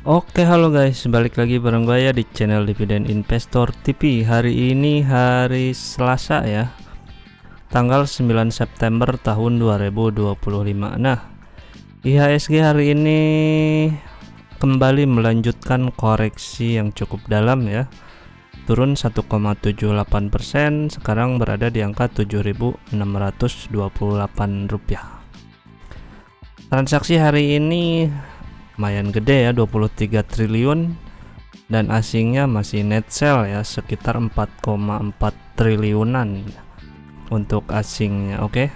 Oke, halo guys, balik lagi bareng gue ya di channel Dividen Investor TV. Hari ini hari Selasa ya, tanggal 9 September tahun 2025. Nah, IHSG hari ini kembali melanjutkan koreksi yang cukup dalam ya, turun 1,78%, sekarang berada di angka 7.628 rupiah. Transaksi hari ini lumayan gede ya, 23 triliun, dan asingnya masih net sell ya, sekitar 4,4 triliunan untuk asingnya. Oke.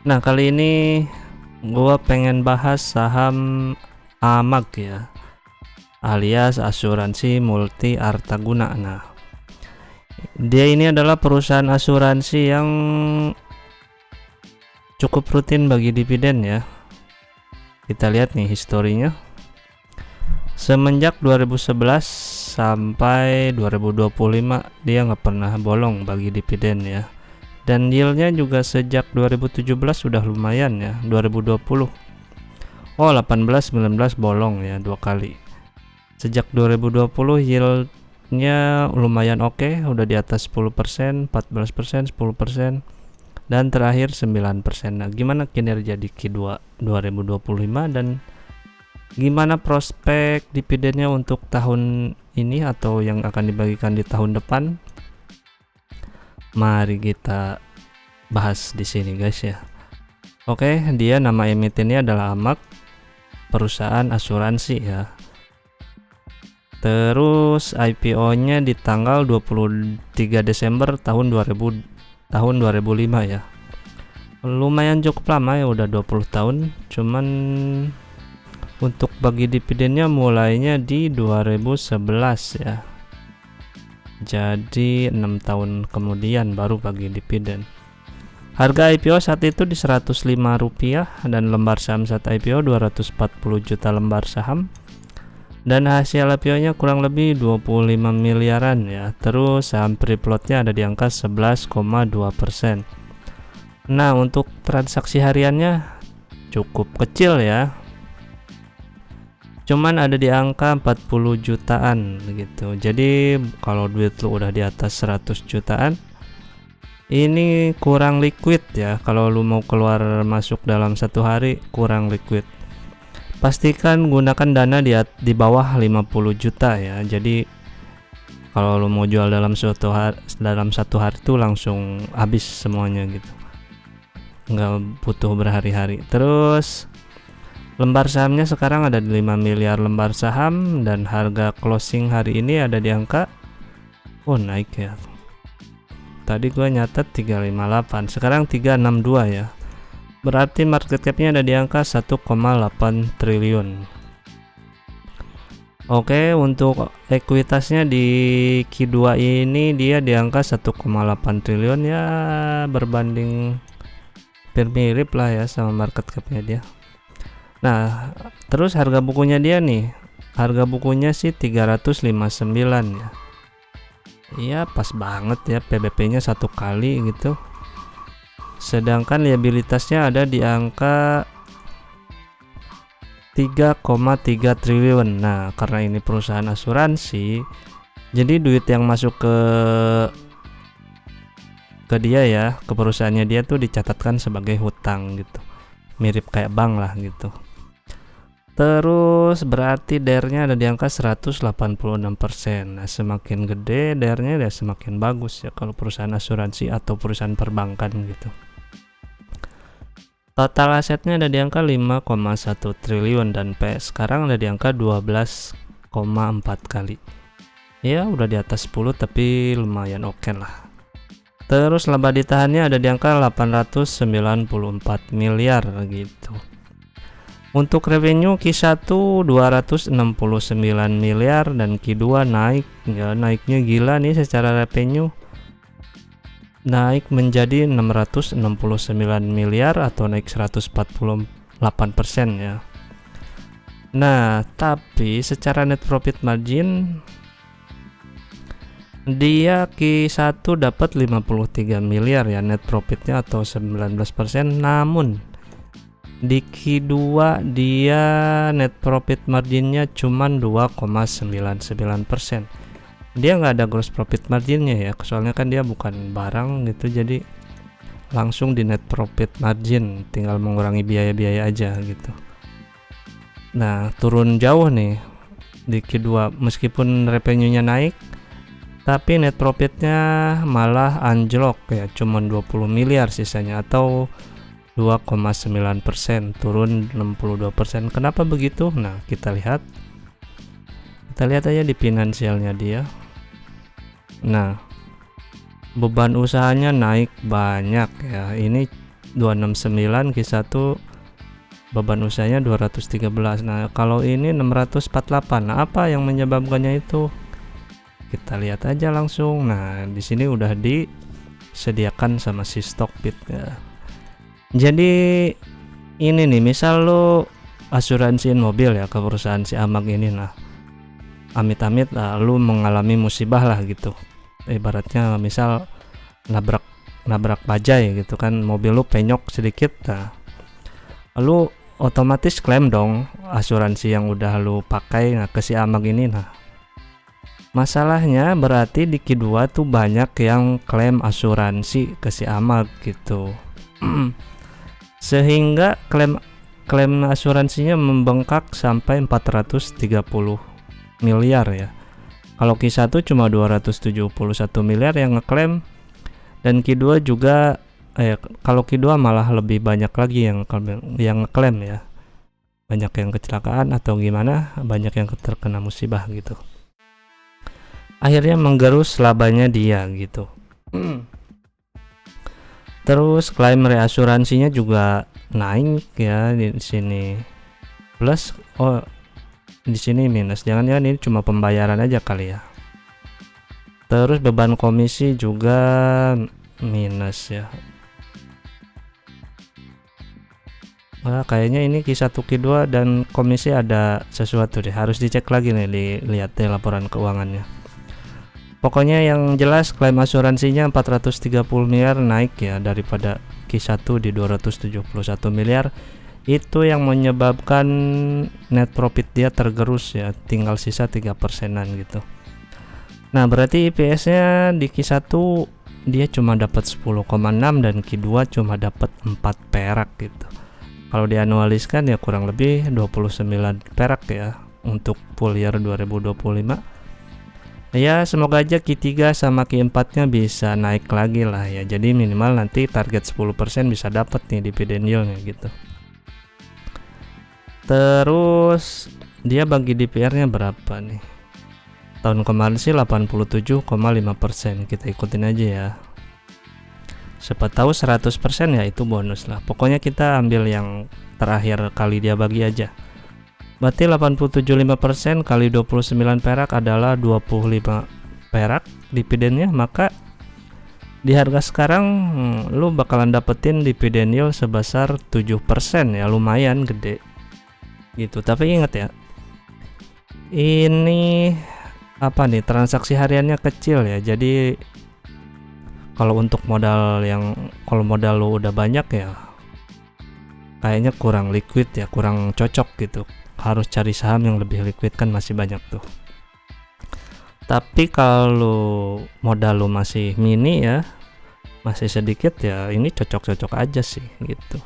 Nah, kali ini gua pengen bahas saham AMAG ya, alias Asuransi Multi Artaguna. Nah, dia ini adalah perusahaan asuransi yang cukup rutin bagi dividen ya. Kita lihat nih historinya. Semenjak 2011 sampai 2025 dia nggak pernah bolong bagi dividen ya. Dan yieldnya juga sejak 2017 sudah lumayan ya. 2020 18 19 bolong ya, 2 kali. Sejak 2020 yieldnya lumayan oke, udah di atas 10%, 14%, 10%. Dan terakhir 9%. Nah, gimana kinerja di Q2 2025 dan gimana prospek dividennya untuk tahun ini atau yang akan dibagikan di tahun depan? Mari kita bahas di sini guys ya. Oke, dia nama emitennya adalah AMAG, perusahaan asuransi ya. Terus IPO-nya di tanggal 23 Desember tahun 2005 ya. Lumayan cukup lama ya, udah 20 tahun. Cuman untuk bagi dividennya mulainya di 2011 ya. Jadi 6 tahun kemudian baru bagi dividen. Harga IPO saat itu di Rp105 dan lembar saham saat IPO 240 juta lembar saham. Dan hasil IPO-nya kurang lebih 25 miliaran ya. Terus saham free float-nya ada di angka 11,2%. Nah, untuk transaksi hariannya cukup kecil ya. Cuman ada di angka 40 jutaan gitu. Jadi kalau duit lu udah di atas 100 jutaan, ini kurang liquid ya. Kalau lu mau keluar masuk dalam satu hari kurang liquid. Pastikan gunakan dana di bawah 50 juta ya. Jadi kalau lo mau jual dalam satu hari itu langsung habis semuanya gitu, nggak butuh berhari-hari. Terus lembar sahamnya sekarang ada di 5 miliar lembar saham dan harga closing hari ini ada di angka naik ya. Tadi gua nyatet 358, sekarang 362 ya. Berarti market cap-nya ada di angka 1,8 triliun. Oke, untuk ekuitasnya di Q2 ini dia di angka 1,8 triliun ya, berbanding mirip lah ya sama market cap-nya dia. Nah, terus harga bukunya dia nih. Harga bukunya sih 359 ya. Iya, pas banget ya, PBP-nya 1 kali gitu. Sedangkan liabilitasnya ada di angka 3,3 triliun. Nah, karena ini perusahaan asuransi, jadi duit yang masuk ke dia ya, ke perusahaannya dia tuh dicatatkan sebagai hutang gitu. Mirip kayak bank lah gitu. Terus berarti DER-nya ada di angka 186%. Nah, semakin gede DER-nya ya semakin bagus ya kalau perusahaan asuransi atau perusahaan perbankan gitu. Total asetnya ada di angka 5,1 triliun dan PE sekarang ada di angka 12,4 kali. Ya, udah di atas 10 tapi lumayan oke lah. Terus laba ditahannya ada di angka 894 miliar gitu. Untuk revenue Q1 269 miliar dan Q2 naik ya, naiknya gila nih secara revenue. Naik menjadi 669 miliar atau naik 148% ya. Nah, tapi secara net profit margin dia Q1 dapat 53 miliar ya net profitnya atau 19%, namun Di Q2 dia net profit marginnya cuman 2,99%. Dia nggak ada gross profit marginnya ya, soalnya kan dia bukan barang gitu, jadi langsung di net profit margin, tinggal mengurangi biaya-biaya aja gitu. Nah, turun jauh nih di Q2, meskipun revenue-nya naik tapi net profitnya malah anjlok ya, cuman 20 miliar sisanya, atau 2,9%, turun 62%. Kenapa begitu? Nah, kita lihat aja di finansialnya dia. Nah, beban usahanya naik banyak ya. Ini 269, Q1 beban usahanya 213. Nah, kalau ini 648. Nah, apa yang menyebabkannya itu? Kita lihat aja langsung. Nah, di sini udah disediakan sama si Stockbit ya. Jadi ini nih, misal lo asuransiin mobil ya ke perusahaan si Amag ini, nah amit-amit lu mengalami musibah lah gitu, ibaratnya misal nabrak bajai gitu kan, mobil lu penyok sedikit, nah lu otomatis klaim dong asuransi yang udah lu pakai ke si Amag ini. Nah, masalahnya berarti di Q2 tuh banyak yang klaim asuransi ke si Amag gitu. Sehingga klaim asuransinya membengkak sampai 430 miliar ya. Kalau Q1 cuma 271 miliar yang ngeklaim, dan Q2 juga kalau Q2 malah lebih banyak lagi yang ngeklaim ya. Banyak yang kecelakaan atau gimana, banyak yang terkena musibah gitu. Akhirnya menggerus labanya dia gitu. Terus klaim reasuransinya juga naik ya di sini. Plus di sini minus. Jangan-jangan ini cuma pembayaran aja kali ya. Terus beban komisi juga minus ya. Nah, kayaknya ini Q1 Q2 dan komisi ada sesuatu deh. Harus dicek lagi nih, dilihat deh laporan keuangannya. Pokoknya yang jelas klaim asuransinya 430 miliar naik ya daripada Q1 di 271 miliar. Itu yang menyebabkan net profit dia tergerus ya, tinggal sisa 3%-an gitu. Nah, berarti EPS-nya di Q1 dia cuma dapat 10,6 dan Q2 cuma dapat 4 perak gitu. Kalau dianualiskan ya kurang lebih 29 perak ya untuk full year 2025. Ya, semoga aja Q3 sama Q4-nya bisa naik lagi lah ya. Jadi minimal nanti target 10% bisa dapat nih dividen yield-nya gitu. Terus dia bagi DPR-nya berapa nih? Tahun kemarin sih 87,5%. Kita ikutin aja ya. Siapa tahu 100% ya itu bonus lah. Pokoknya kita ambil yang terakhir kali dia bagi aja. Berarti 87,5% kali 29 perak adalah 25 perak dividennya. Maka di harga sekarang lu bakalan dapetin dividen yield sebesar 7% ya, lumayan gede gitu. Tapi ingat ya, ini apa nih, transaksi hariannya kecil ya. Jadi kalau untuk modal lu udah banyak ya kayaknya kurang liquid ya, kurang cocok gitu. Harus cari saham yang lebih liquid, kan masih banyak tuh. Tapi kalau modal lu masih mini ya, masih sedikit ya, ini cocok-cocok aja sih gitu.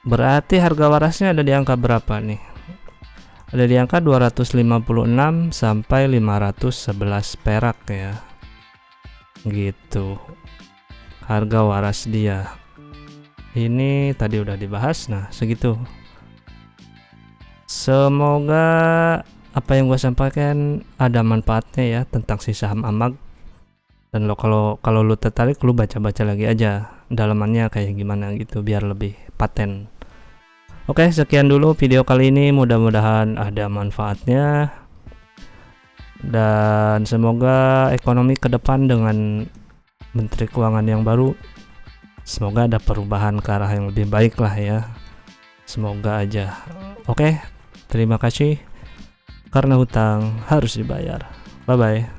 Berarti harga warasnya ada di angka berapa nih? Ada di angka 256 sampai 511 perak ya. Gitu. Harga waras dia. Ini tadi udah dibahas, nah segitu. Semoga apa yang gue sampaikan ada manfaatnya ya tentang si saham Amag. Dan kalau lu tertarik, lu baca-baca lagi aja dalamannya kayak gimana gitu biar lebih paten. Oke, sekian dulu video kali ini, mudah-mudahan ada manfaatnya. Dan semoga ekonomi ke depan dengan Menteri Keuangan yang baru, semoga ada perubahan ke arah yang lebih baik lah ya. Semoga aja. Oke, terima kasih. Karena hutang harus dibayar. Bye bye.